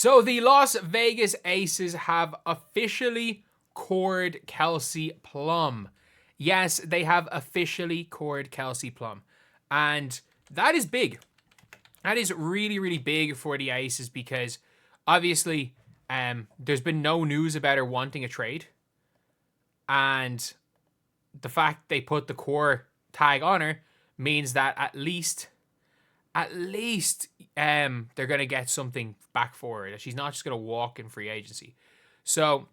So the Las Vegas Aces have officially cored Kelsey Plum. Yes, they have officially cored Kelsey Plum. And that is big. That is really, really big for the Aces because obviously there's been no news about her wanting a trade. And the fact they put the core tag on her means that at least they're going to get something back for her. That she's not just going to walk in free agency. So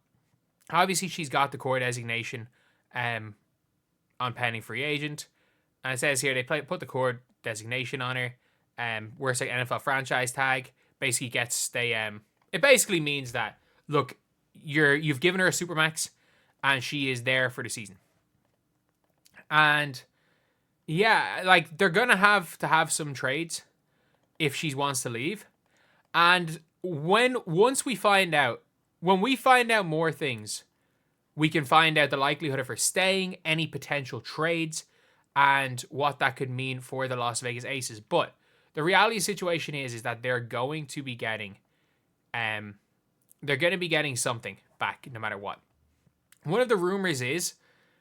obviously she's got the core designation on pending free agent. And it says here they put the core designation on her. Where it's like NFL franchise tag. Basically it basically means that, look, you've given her a supermax and she is there for the season. And yeah, like they're gonna have to have some trades if she wants to leave. And when we find out more things, we can find out the likelihood of her staying, any potential trades, and what that could mean for the Las Vegas Aces. But the reality situation is that they're going to be getting something back no matter what. One of the rumors is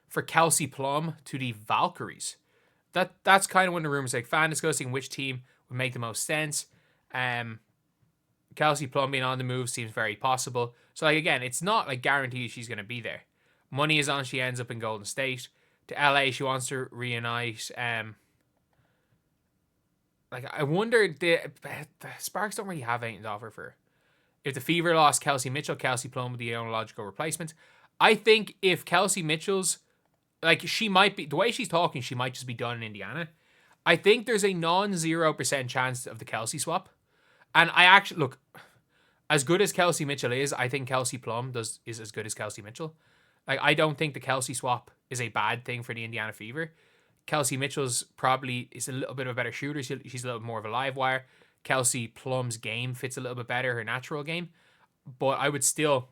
for Kelsey Plum to the Valkyries. That's kind of one of the rumors, like fan discussing which team would make the most sense. Kelsey Plum being on the move seems very possible. So like again, it's not like guaranteed she's going to be there. Money is on she ends up in Golden State. To LA, she wants to reunite. Like I wonder, the Sparks don't really have anything to offer for her. If the Fever lost Kelsey Mitchell, Kelsey Plum would be the only logical replacement. I think if Kelsey Mitchell's, like she might be, the way she's talking, she might just be done in Indiana. I think there's a non-0% chance of the Kelsey swap. And I actually, look, as good as Kelsey Mitchell is, I think Kelsey Plum is as good as Kelsey Mitchell. Like, I don't think the Kelsey swap is a bad thing for the Indiana Fever. Kelsey Mitchell's probably is a little bit of a better shooter. She's a little more of a live wire. Kelsey Plum's game fits a little bit better, her natural game. But I'd still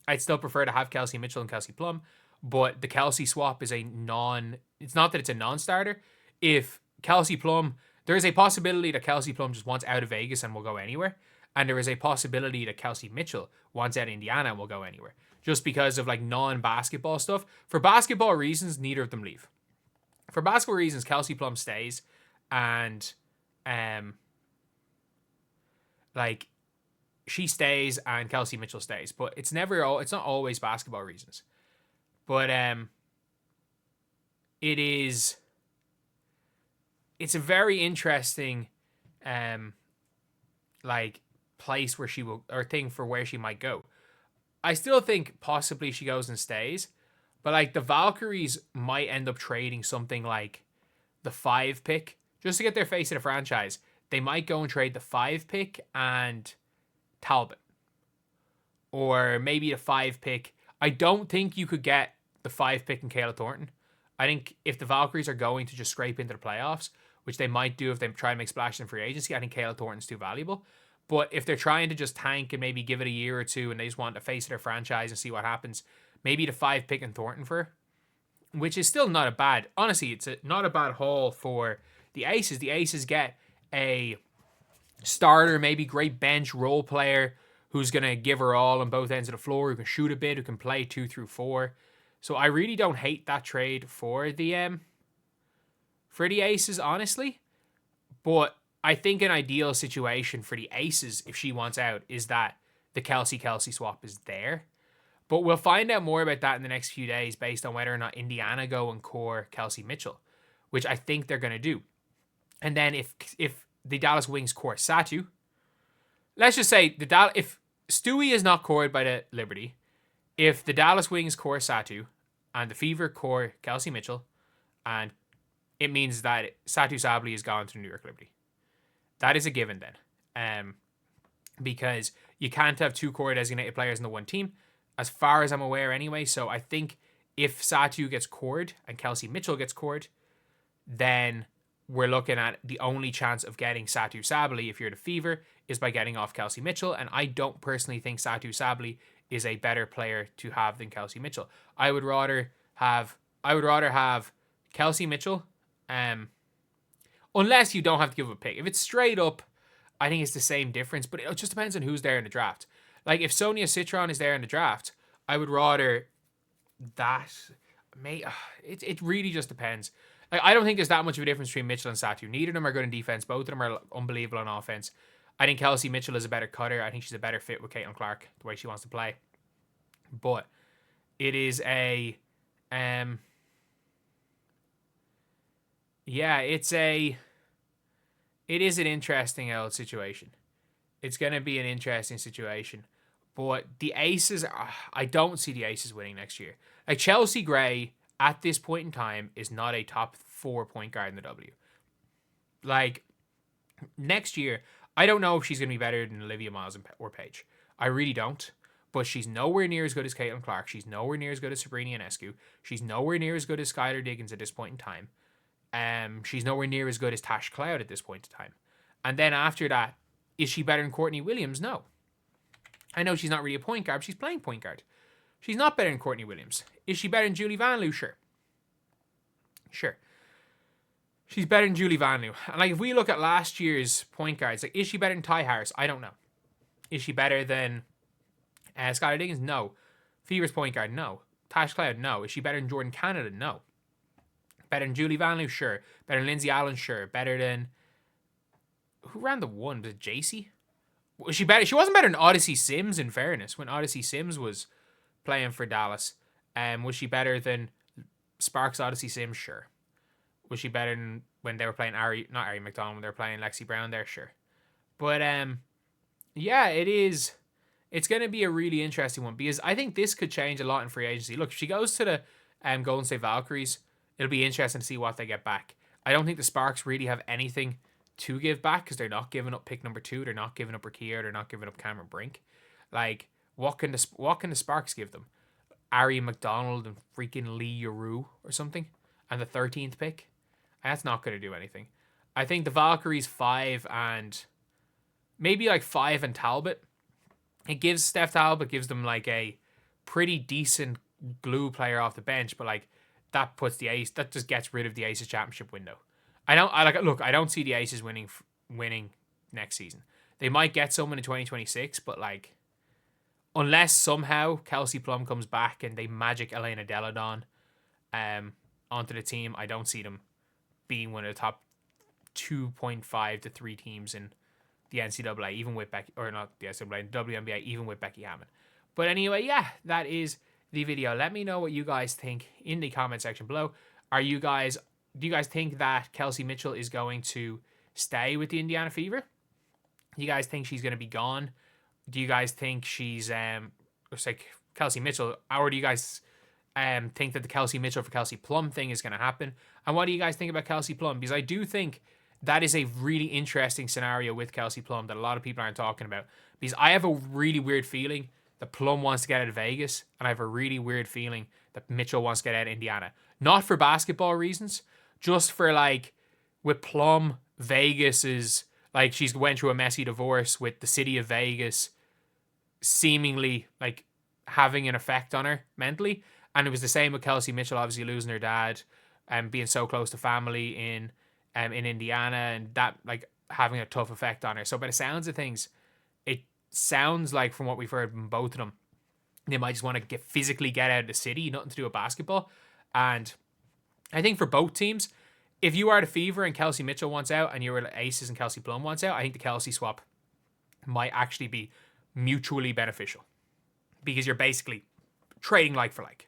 prefer to have Kelsey Mitchell and Kelsey Plum. But the Kelsey swap is it's not that it's a non-starter. If Kelsey Plum, there is a possibility that Kelsey Plum just wants out of Vegas and will go anywhere. And there is a possibility that Kelsey Mitchell wants out of Indiana and will go anywhere. Just because of like non-basketball stuff. For basketball reasons, neither of them leave. For basketball reasons, Kelsey Plum stays. And like she stays and Kelsey Mitchell stays. But it's not always basketball reasons. But it's a very interesting like place where she will, or thing for where she might go. I still think possibly she goes and stays, but like the Valkyries might end up trading something like the 5 pick just to get their face in the franchise. They might go and trade the 5 pick and Talbot, or maybe the 5 pick. I don't think you could get the 5 pick and Kayla Thornton. I think if the Valkyries are going to just scrape into the playoffs, which they might do if they try and make splash in free agency, I think Kayla Thornton's too valuable. But if they're trying to just tank and maybe give it a year or two and they just want to face their franchise and see what happens, maybe the 5 pick and Thornton for her, which is still not a bad, honestly, it's not a bad haul for the Aces. The Aces get a starter, maybe great bench role player who's going to give her all on both ends of the floor, who can shoot a bit, who can play 2 through 4. So I really don't hate that trade for the Aces, honestly. But I think an ideal situation for the Aces, if she wants out, is that the Kelsey swap is there. But we'll find out more about that in the next few days based on whether or not Indiana go and core Kelsey Mitchell, which I think they're going to do. And then if the Dallas Wings core Satu, let's just say if Stewie is not cored by the Liberty, if the Dallas Wings core Satu and the Fever core Kelsey Mitchell, and it means that Satu Sabally is gone to New York Liberty. That is a given then. Because you can't have 2 core designated players in the one team, as far as I'm aware anyway. So I think if Satu gets cored and Kelsey Mitchell gets cored, then we're looking at the only chance of getting Satu Sabally, if you're the Fever, is by getting off Kelsey Mitchell. And I don't personally think Satu Sabally is a better player to have than Kelsey Mitchell. I would rather have Kelsey Mitchell, unless you don't have to give up a pick. If it's straight up, I think it's the same difference, but it just depends on who's there in the draft. Like if Sonia Citron is there in the draft, I would rather that. It really just depends. Like I don't think there's that much of a difference between Mitchell and Satu. Neither of them are good in defense. Both of them are unbelievable on offense. I think Kelsey Mitchell is a better cutter. I think she's a better fit with Caitlin Clark the way she wants to play. But it is a yeah, it is an interesting old situation. It's going to be an interesting situation. But the Aces, I don't see the Aces winning next year. Like Chelsea Gray, at this point in time, is not a top 4 point guard in the W. Like, next year, I don't know if she's going to be better than Olivia Miles or Paige. I really don't. But she's nowhere near as good as Caitlin Clark. She's nowhere near as good as Sabrina Ionescu. She's nowhere near as good as Skylar Diggins at this point in time. She's nowhere near as good as Tash Cloud at this point in time. And then after that, is she better than Courtney Williams? No. I know she's not really a point guard, but she's playing point guard. She's not better than Courtney Williams. Is she better than Julie Van Loo? Sure. Sure. She's better than Julie Van Loo. And like if we look at last year's point guards, like is she better than Ty Harris? I don't know. Is she better than Skylar Diggins? No. Fever's point guard? No. Tash Cloud? No. Is she better than Jordan Canada? No. Better than Julie Van Loo? Sure. Better than Lindsay Allen? Sure. Better than... Who ran the one? Was it JC? Was she better? She wasn't better than Odyssey Sims, in fairness, when Odyssey Sims was playing for Dallas. Was she better than Sparks Odyssey Sims? Sure. Was she better than when they were playing not Ari McDonald, when they were playing Lexi Brown there? Sure. But yeah, it is. It's going to be a really interesting one because I think this could change a lot in free agency. Look, if she goes to the Golden State Valkyries, it'll be interesting to see what they get back. I don't think the Sparks really have anything to give back because they're not giving up pick number 2. They're not giving up Rakia. They're not giving up Cameron Brink. Like, what can the Sparks give them? Ari McDonald and freaking Lee Yuru or something, and the 13th pick. That's not going to do anything. I think the Valkyries 5 and maybe like 5 and Talbot. It gives Steph Talbot gives them like a pretty decent glue player off the bench, but like that puts the Ace, that just gets rid of the Aces championship window. I don't see the Aces winning next season. They might get someone in 2026, but like unless somehow Kelsey Plum comes back and they magic Elena Deladon onto the team, I don't see them being one of the top 2.5 to 3 teams in the NCAA, even with Becky, or not the NCAA, WNBA, even with Becky Hammond. But anyway, yeah, that is the video. Let me know what you guys think in the comment section below. Do you guys think that Kelsey Mitchell is going to stay with the Indiana Fever? Do you guys think she's going to be gone? Do you guys think she's looks like Kelsey Mitchell, or do you guys think that the Kelsey Mitchell for Kelsey Plum thing is going to happen? And what do you guys think about Kelsey Plum? Because I do think that is a really interesting scenario with Kelsey Plum that a lot of people aren't talking about. Because I have a really weird feeling that Plum wants to get out of Vegas, and I have a really weird feeling that Mitchell wants to get out of Indiana. Not for basketball reasons, just for like, with Plum, Vegas is, like, she's went through a messy divorce with the city of Vegas seemingly, like, having an effect on her mentally. And it was the same with Kelsey Mitchell, obviously losing her dad and being so close to family in Indiana, and that like having a tough effect on her. So by the sounds of things, it sounds like from what we've heard from both of them, they might just want to physically get out of the city, nothing to do with basketball. And I think for both teams, if you are the Fever and Kelsey Mitchell wants out and you're the Aces and Kelsey Plum wants out, I think the Kelsey swap might actually be mutually beneficial because you're basically trading like for like.